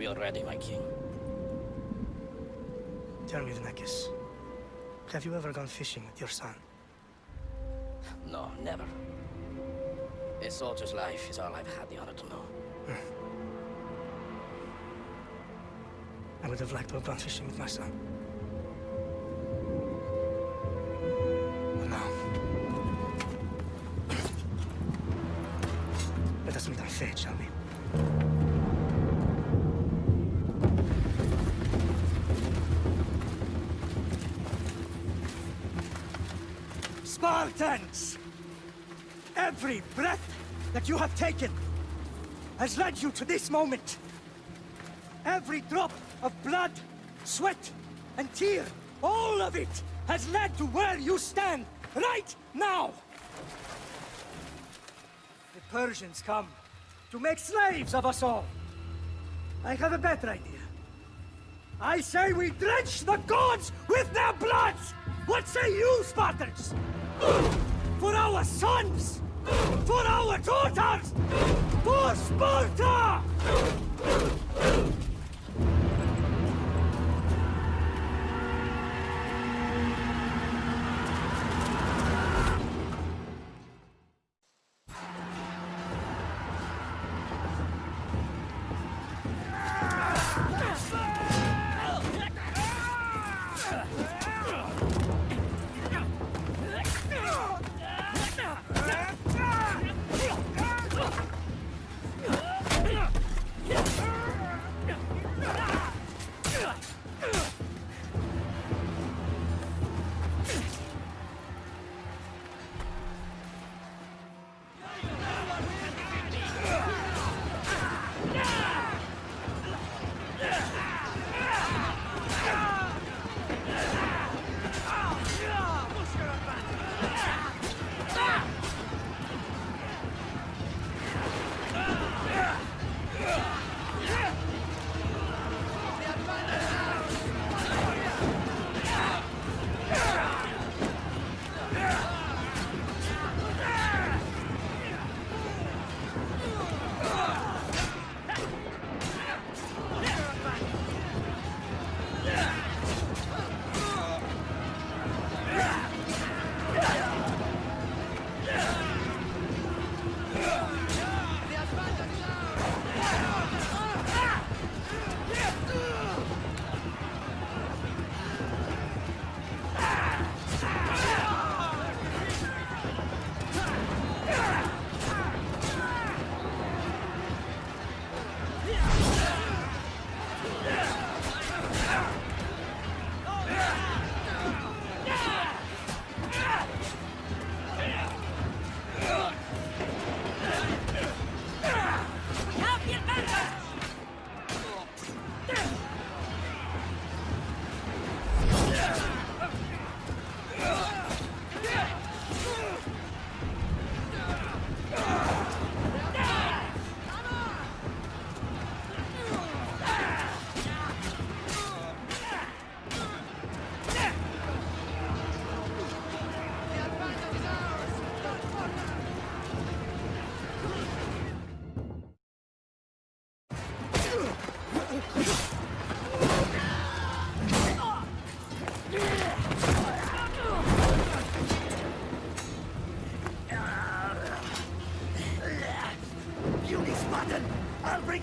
We are ready, my king. Tell me, Vnekis, have you ever gone fishing with your son? No, never. A soldier's life is all I've had the honor to know. I would have liked to have gone fishing with my son. But now... Let us meet our fate, shall we? Spartans! Every breath that you have taken has led you to this moment. Every drop of blood, sweat, and tear, all of it has led to where you stand right now. The Persians come to make slaves of us all. I have a better idea. I say we drench the gods with their blood! What say you, Spartans? For our sons! For our daughters! For Sparta!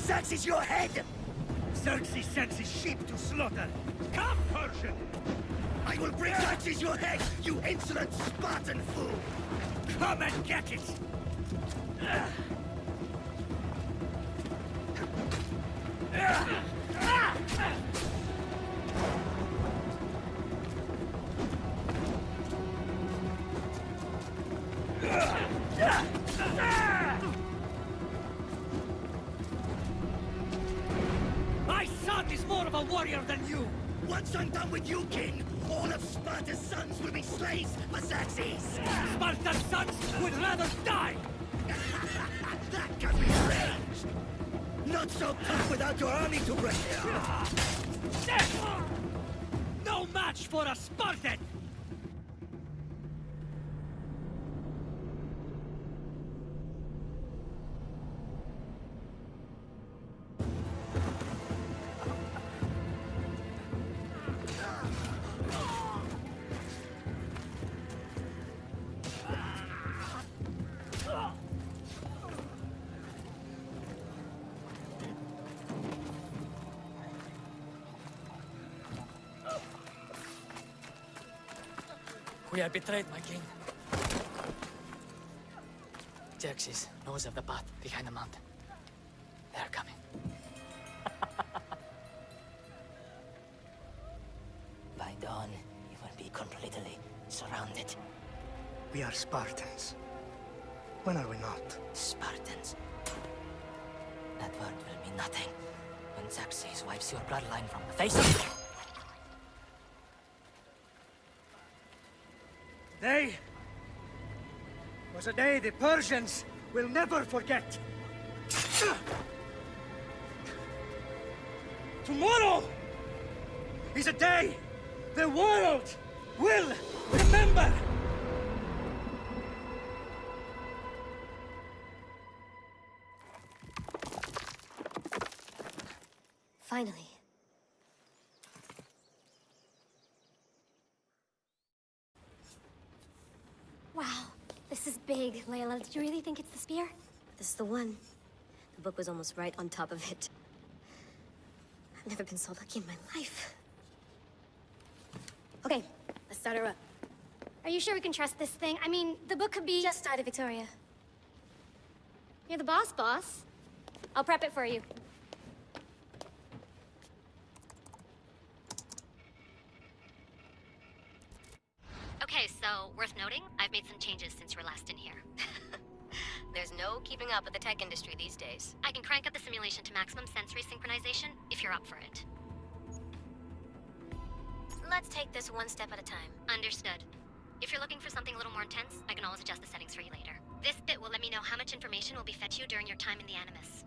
Xerxes your head! Xerxes sends his sheep to slaughter. Come, Persian! I will bring Xerxes your head, you insolent Spartan fool! Come and get it! My son is more of a warrior than you! Once I'm done with you, king, all of Sparta's sons will be slaves for Xerxes! Sparta's sons would rather die! That can be arranged! Not so tough without your army to break it! No match for a Spartan! We are betrayed, my king. Xerxes knows of the path behind the mountain. They are coming. By dawn, you will be completely surrounded. We are Spartans. When are we not? Spartans. That word will mean nothing when Xerxes wipes your bloodline from the face of... Today was a day the Persians will never forget. Tomorrow is a day the world will remember. Finally. Wow, this is big, Layla. Did you really think it's the spear? This is the one. The book was almost right on top of it. I've never been so lucky in my life. Okay, let's start her up. Are you sure we can trust this thing? I mean, the book could be... Just started, Victoria. You're the boss. I'll prep it for you. Okay, so, worth noting, I've made some changes since you were last in here. There's no keeping up with the tech industry these days. I can crank up the simulation to maximum sensory synchronization, if you're up for it. Let's take this one step at a time. Understood. If you're looking for something a little more intense, I can always adjust the settings for you later. This bit will let me know how much information will be fed to you during your time in the Animus.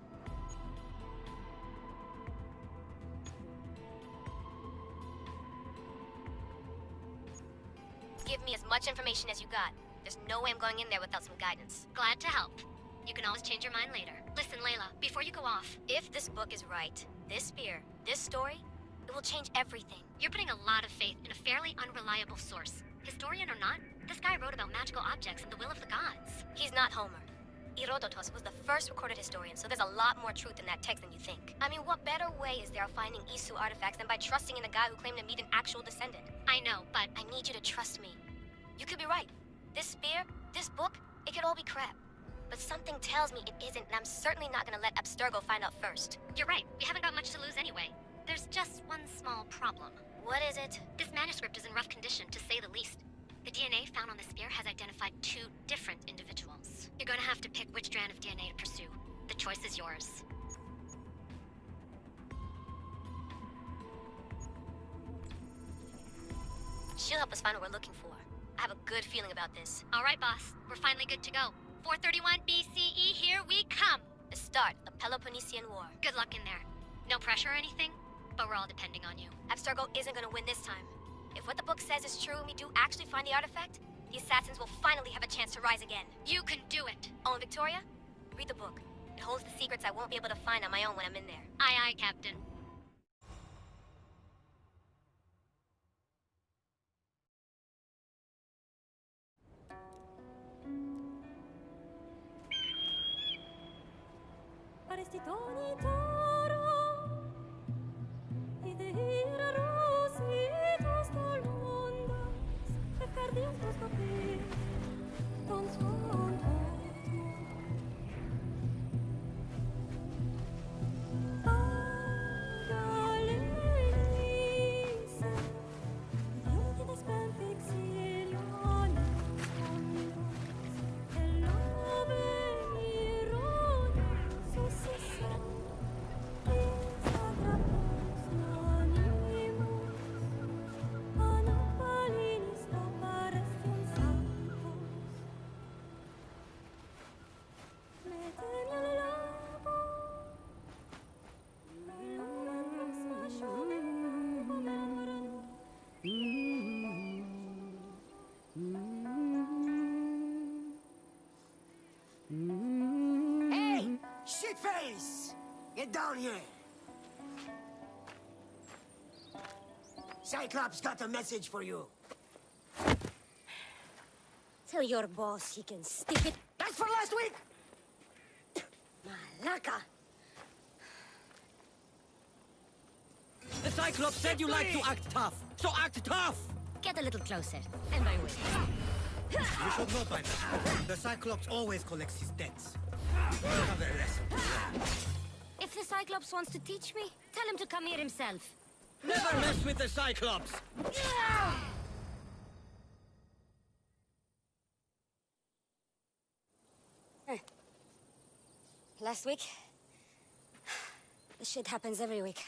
Give me as much information as you got. There's no way I'm going in there without some guidance. Glad to help. You can always change your mind later. Listen, Layla, before you go off, If this book is right, this spear, this story, it will change everything. you're putting a lot of faith in a fairly unreliable source. Historian or not, this guy wrote about magical objects and the will of the gods. He's not Homer. Herodotus was the first recorded historian, so there's a lot more truth in that text than you think. I mean, what better way is there of finding Isu artifacts than by trusting in the guy who claimed to meet an actual descendant? I know, but I need you to trust me. You could be right. This spear, this book, it could all be crap. But something tells me it isn't, and I'm certainly not gonna let Abstergo find out first. you're right. We haven't got much to lose anyway. There's just one small problem. What is it? This manuscript is in rough condition, to say the least. The DNA found on the spear has identified 2 different individuals. You're gonna have to pick which strand of DNA to pursue. The choice is yours. She'll help us find what we're looking for. I have a good feeling about this. All right, boss. We're finally good to go. 431 BCE, here we come! The start of Peloponnesian War. Good luck in there. No pressure or anything, but we're all depending on you. Abstergo isn't gonna win this time. If what the book says is true and we do actually find the artifact, the assassins will finally have a chance to rise again. You can do it! Oh, and Victoria, read the book. It holds the secrets I won't be able to find on my own when I'm in there. Aye, aye, Captain. Hey! Shitface! Get down here! Cyclops got a message for you. Tell your boss he can stick it. That's for last week! Malaka! The Cyclops said you like to act tough, so act tough! Get a little closer, and I will. You should know by now. The Cyclops always collects his debts. You have a lesson to learn. If the Cyclops wants to teach me, tell him to come here himself. Never mess with the Cyclops! Last week? This shit happens every week.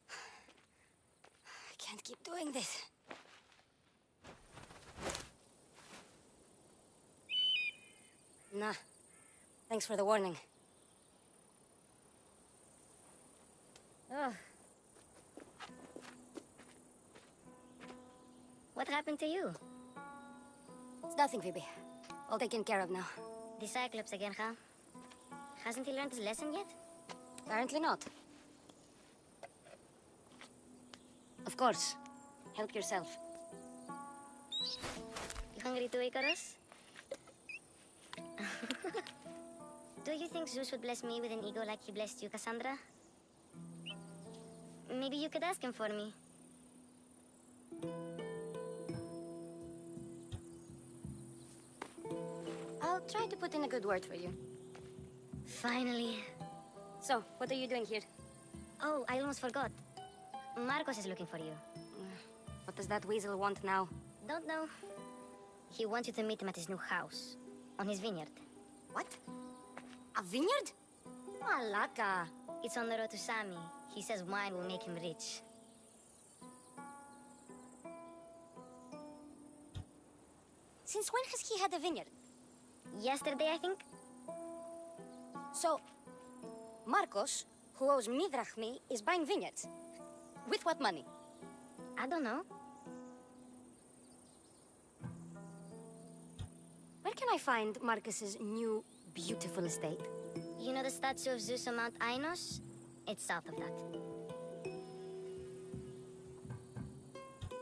I can't keep doing this. Nah. Thanks for the warning. Oh. What happened to you? It's nothing, Phoebe. All taken care of now. The Cyclops again, huh? Hasn't he learned his lesson yet? Apparently not. Of course. Help yourself. You hungry too, Icarus? Do you think Zeus would bless me with an ego like he blessed you, Cassandra? Maybe you could ask him for me. I'll try to put in a good word for you. Finally. So, what are you doing here? Oh, I almost forgot. Marcos is looking for you. What does that weasel want now? Don't know. He wants you to meet him at his new house. On his vineyard. What? A vineyard? Malaka. It's on the road to Sami. He says wine will make him rich. Since when has he had a vineyard? Yesterday, I think? So, Marcos, who owes me drachmi, is buying vineyards. With what money? I don't know. Where can I find Marcus's new, beautiful estate? You know the statue of Zeus on Mount Ainos? It's south of that.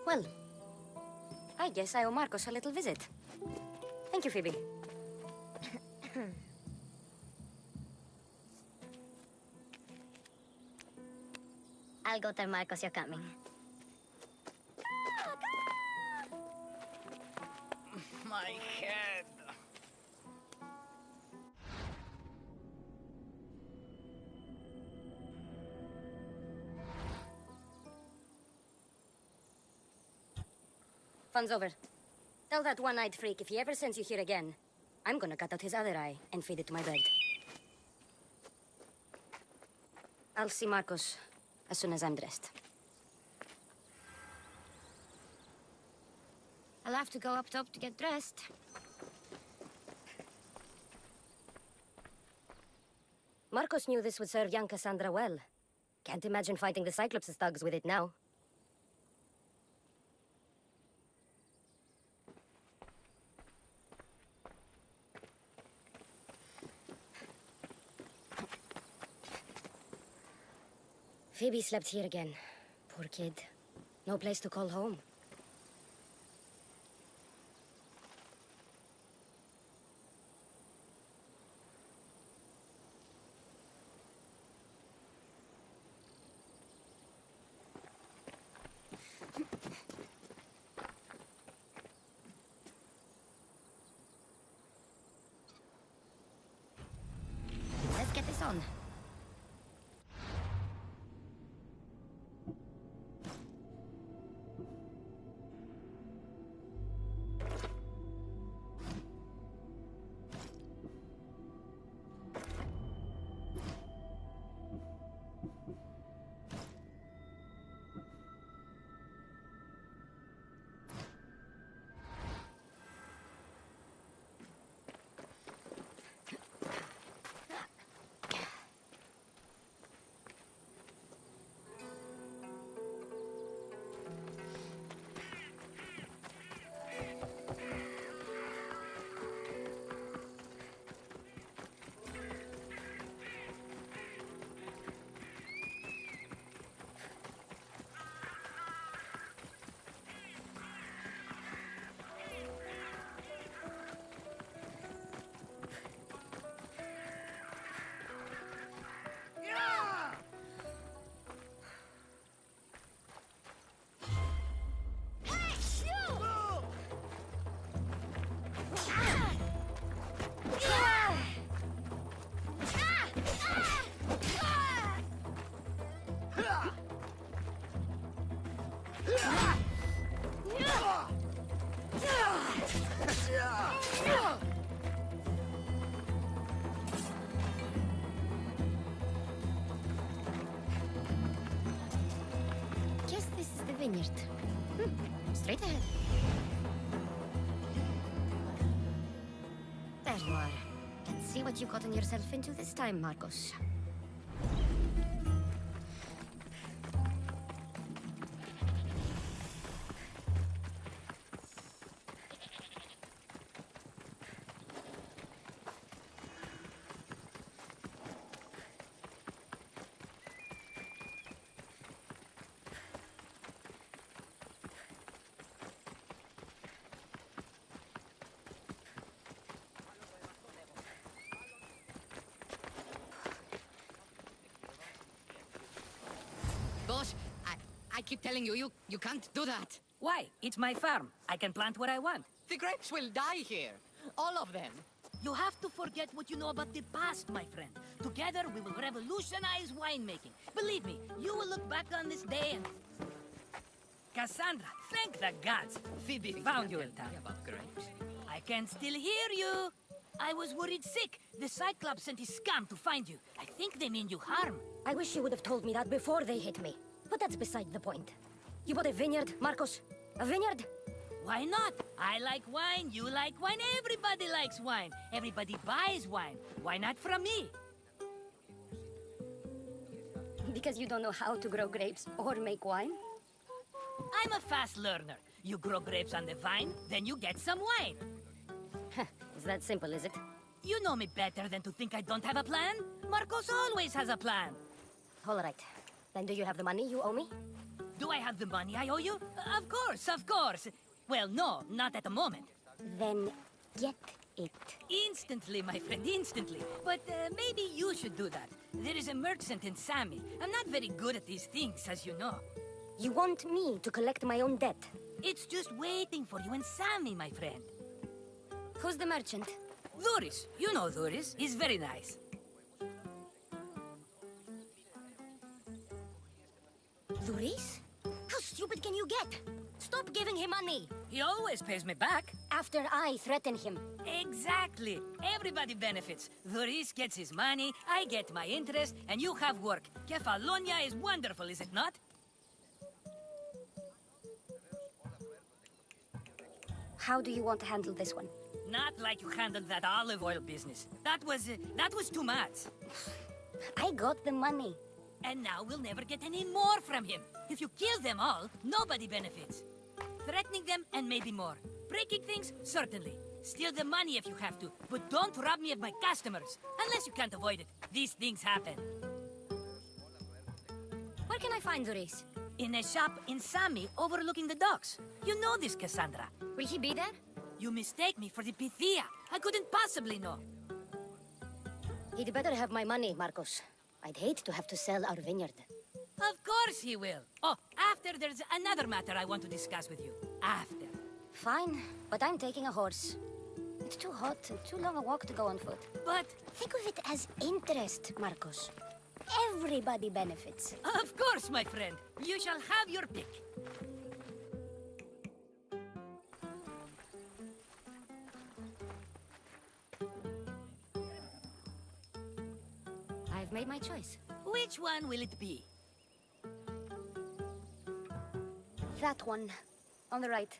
Well, I guess I owe Marcos a little visit. Thank you, Phoebe. I'll go tell Marcos you're coming. My head. Fun's over. Tell that one-eyed freak if he ever sends you here again, I'm gonna cut out his other eye and feed it to my bird. I'll see Marcos as soon as I'm dressed. I'll have to go up top to get dressed. Marcos knew this would serve young Cassandra well. Can't imagine fighting the Cyclops' thugs with it now. Phoebe slept here again. Poor kid. No place to call home. Let's get this on. Straight ahead. There you are. Let's see what you've gotten yourself into this time, Marcos. Boss, I keep telling you, you can't do that. Why? It's my farm. I can plant what I want. The grapes will die here. All of them. You have to forget what you know about the past, my friend. Together, we will revolutionize winemaking. Believe me, you will look back on this day and... Cassandra, thank the gods. Phoebe found you in time. About grapes. I can still hear you. I was worried sick. The Cyclops sent his scum to find you. I think they mean you harm. I wish you would have told me that before they hit me. But that's beside the point. You bought a vineyard, Marcos? A vineyard? Why not? I like wine, you like wine, everybody likes wine. Everybody buys wine. Why not from me? Because you don't know how to grow grapes or make wine? I'm a fast learner. You grow grapes on the vine, then you get some wine. Is that simple, is it? You know me better than to think I don't have a plan. Marcos always has a plan. All right. Then do you have the money you owe me? Do I have the money I owe you? Of course, of course. Well, no, not at the moment. Then get it. Instantly, my friend, instantly. But maybe you should do that. There is a merchant in Sami. I'm not very good at these things, as you know. You want me to collect my own debt? It's just waiting for you in Sami, my friend. Who's the merchant? Duris. You know Duris. He's very nice. Luis? How stupid can you get? Stop giving him money! He always pays me back. After I threaten him. Exactly. Everybody benefits. Duris gets his money, I get my interest, and you have work. Kefalonia is wonderful, is it not? How do you want to handle this one? Not like you handled that olive oil business. That was too much. I got the money. And now we'll never get any more from him. If you kill them all, nobody benefits. Threatening them, and maybe more. Breaking things, certainly. Steal the money if you have to, but don't rob me of my customers. Unless you can't avoid it. These things happen. Where can I find Duris? In a shop in Sami, overlooking the docks. You know this, Cassandra. Will he be there? You mistake me for the Pythia. I couldn't possibly know. He'd better have my money, Marcos. I'd hate to have to sell our vineyard. Of course he will. Oh, after there's another matter I want to discuss with you. After. Fine, but I'm taking a horse. It's too hot and too long a walk to go on foot. But, Think of it as interest, Marcos. Everybody benefits. of course, my friend. You shall have your pick. I've made my choice. Which one will it be? That one. On the right.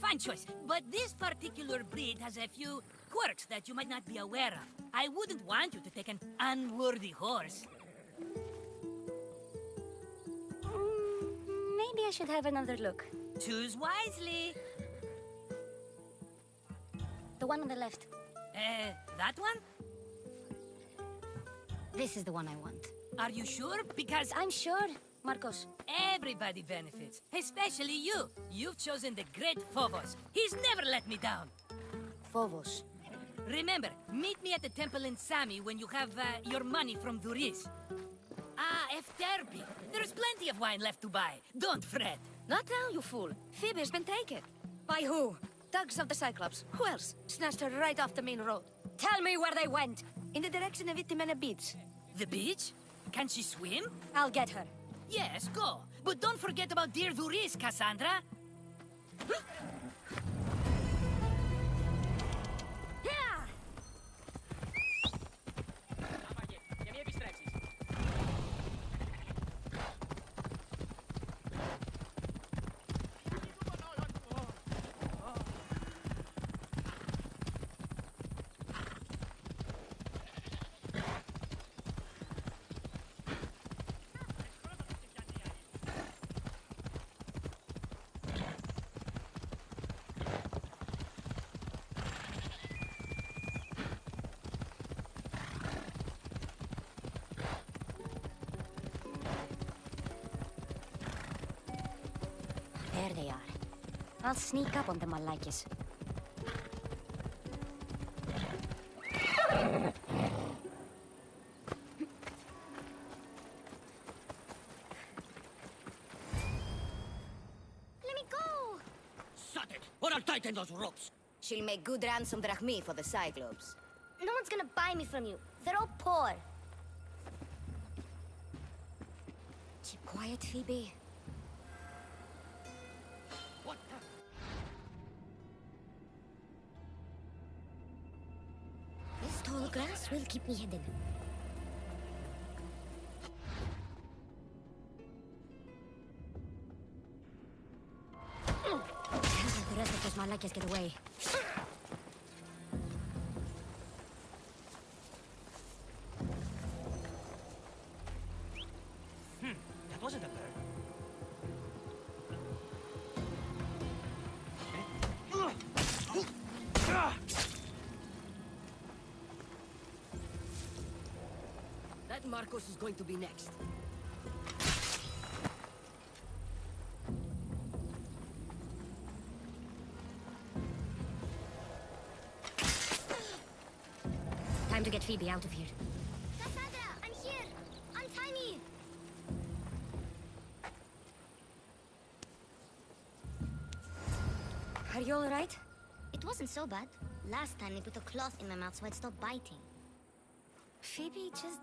Fine choice. But this particular breed has a few quirks that you might not be aware of. I wouldn't want you to take an unworthy horse. Maybe I should have another look. Choose wisely. The one on the left. That one? This is the one I want. Are you sure? Because I'm sure, Marcos. everybody benefits, especially you. You've chosen the great Phobos. He's never let me down. Phobos. Remember, meet me at the temple in Sami when you have your money from Duris. Efterpi. There's plenty of wine left to buy. Don't fret. Not now, you fool. Phoebe's been taken. By who? Thugs of the Cyclops. Who else? Snatched her right off the main road. Tell me where they went. In the direction of Itimena Beach. The beach? Can she swim? I'll get her. Yes, go. But don't forget about dear Duris, Cassandra. There they are. I'll sneak up on them while like this. Let me go! Shut it, or I'll tighten those ropes. She'll make good ransom drachmi for the Cyclops. No one's gonna buy me from you. They're all poor. Keep quiet, Phoebe. What the? This tall grass will keep me hidden. Can't let the rest of those Malakias get away. That wasn't a bird. That Marcos is going to be next. Time to get Phoebe out of here. Cassandra, I'm here! Untie me! Are you all right? It wasn't so bad. Last time they put a cloth in my mouth so I'd stop biting. Phoebe, just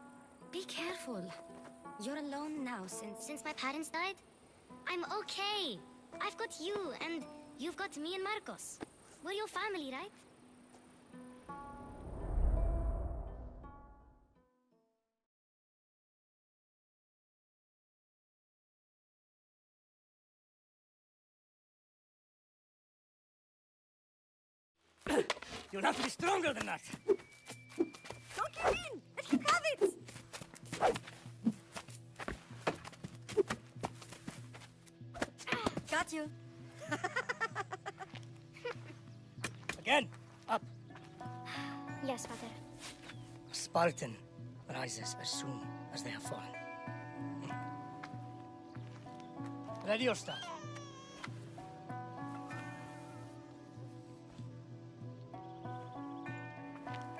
be careful. You're alone now Since my parents died, I'm okay. I've got you, and you've got me and Marcos. We're your family, right? You'll have to be stronger than that. Don't give in! Let you have it! Got you. Again, up. Yes, Father. Spartan rises as soon as they have fallen. Ready your stuff.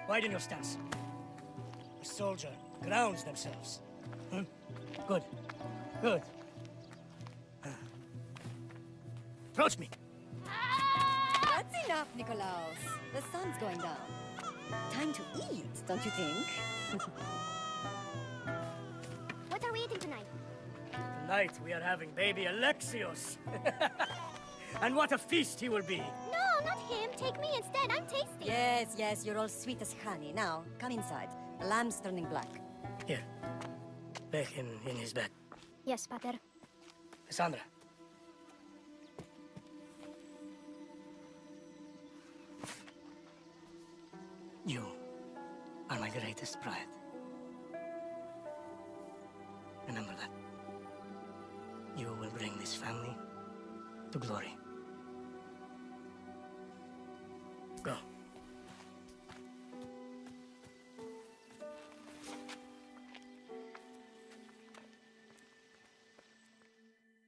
Widen your stance. A soldier grounds themselves. Good. Good. Approach me. That's enough, Nikolaos. The sun's going down. Time to eat, don't you think? What are we eating tonight? Tonight we are having baby Alexios. And what a feast he will be. No, not him. Take me instead. I'm tasty. Yes, yes, you're all sweet as honey. Now, come inside. The lamb's turning black. Here. Lay him in his bed. Yes, Pater. Cassandra. You are my greatest pride. Remember that. You will bring this family to glory.